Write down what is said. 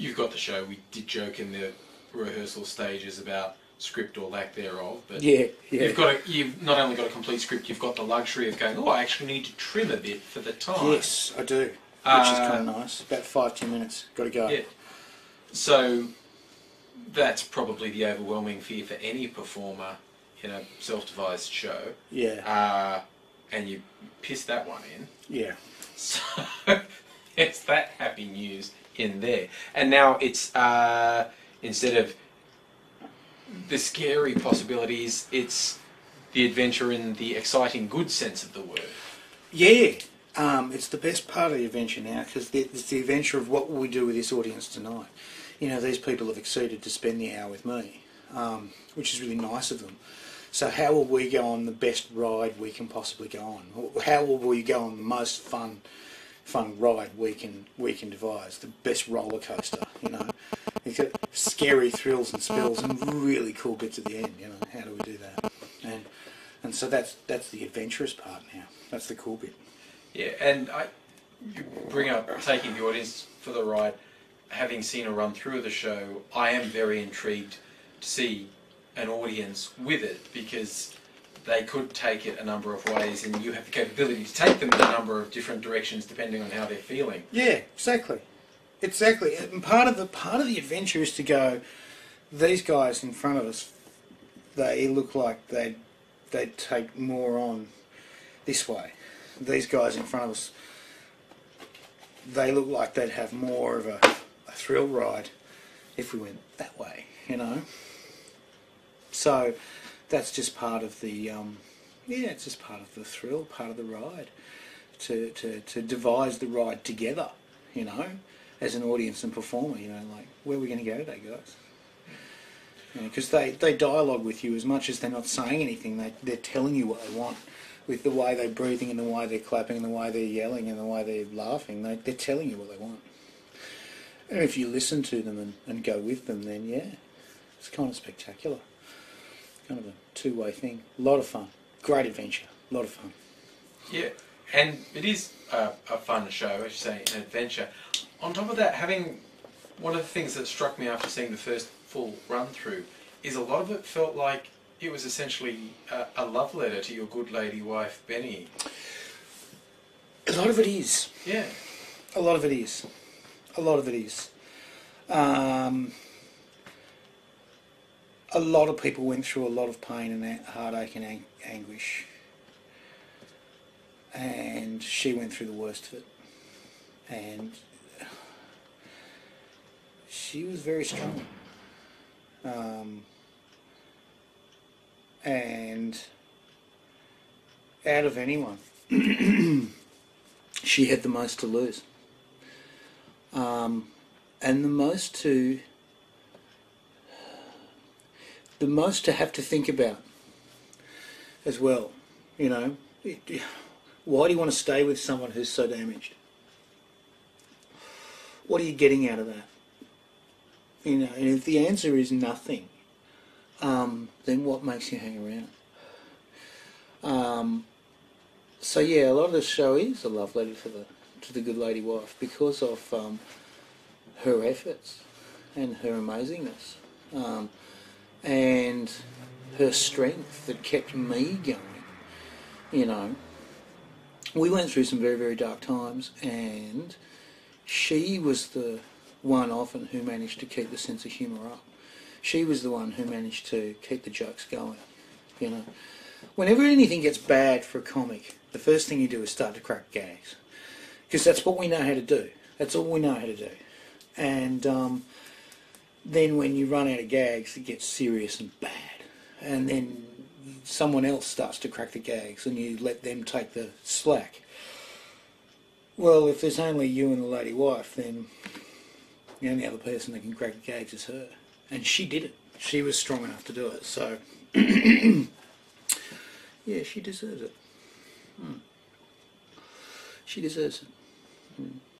you've got the show. We did joke in the rehearsal stages about script or lack thereof, but you've not only got a complete script, you've got the luxury of going, oh, I actually need to trim a bit for the time. Yes, I do, which is kind of nice. About 5-10 minutes, got to go. Yeah. So that's probably the overwhelming fear for any performer in a self-devised show. Yeah. And you piss that one in. Yeah. So it's that happy news in there. And now it's, instead of the scary possibilities, it's the adventure in the exciting good sense of the word. Yeah. It's the best part of the adventure now, because it's the adventure of what will we do with this audience tonight. You know, these people have acceded to spend the hour with me, which is really nice of them. So how will we go on the best ride we can possibly go on? How will we go on the most fun ride we can devise? The best roller coaster, you know. It's got scary thrills and spills and really cool bits at the end, you know. How do we do that? And so that's the adventurous part now. That's the cool bit. Yeah, and you bring up taking the audience for the ride. Having seen a run through of the show, I am very intrigued to see an audience with it, because they could take it a number of ways, and you have the capability to take them in a number of different directions depending on how they're feeling. Yeah, exactly. And part of the adventure is to go, these guys in front of us, they look like they'd take more on this way. These guys in front of us, they look like they'd have more of a thrill ride if we went that way, you know. So that's just part of the it's just part of the thrill, part of the ride, to devise the ride together, you know, as an audience and performer. You know, like, where are we going to go today, guys? Because they dialogue with you as much as they're not saying anything. They're telling you what they want, with the way they're breathing and the way they're clapping and the way they're yelling and the way they're laughing. They're telling you what they want. And if you listen to them and go with them, then yeah, it's kind of spectacular. Kind of a two-way thing. A lot of fun. Great adventure. A lot of fun. Yeah, and it is a fun show, as you say, an adventure. On top of that, one of the things that struck me after seeing the first full run-through is a lot of it felt like it was essentially a love letter to your good lady wife, Benny. A lot of it is. Yeah. A lot of it is. A lot of it is. A lot of people went through a lot of pain and heartache and anguish, and she went through the worst of it, and she was very strong, and out of anyone she had the most to lose, and the most to have to think about as well. You know, why do you want to stay with someone who's so damaged? What are you getting out of that? You know, and if the answer is nothing, then what makes you hang around? So yeah, a lot of the show is a love letter to the good lady wife, because of her efforts and her amazingness. And her strength that kept me going, you know. We went through some very, very dark times, and she was the one often who managed to keep the sense of humour up. She was the one who managed to keep the jokes going, you know. Whenever anything gets bad for a comic, the first thing you do is start to crack gags, because that's what we know how to do. That's all we know how to do. And then when you run out of gags, it gets serious and bad. And then someone else starts to crack the gags, and you let them take the slack. Well, if there's only you and the lady wife, then the only other person that can crack the gags is her. And she did it. She was strong enough to do it. So, yeah, she deserves it. She deserves it.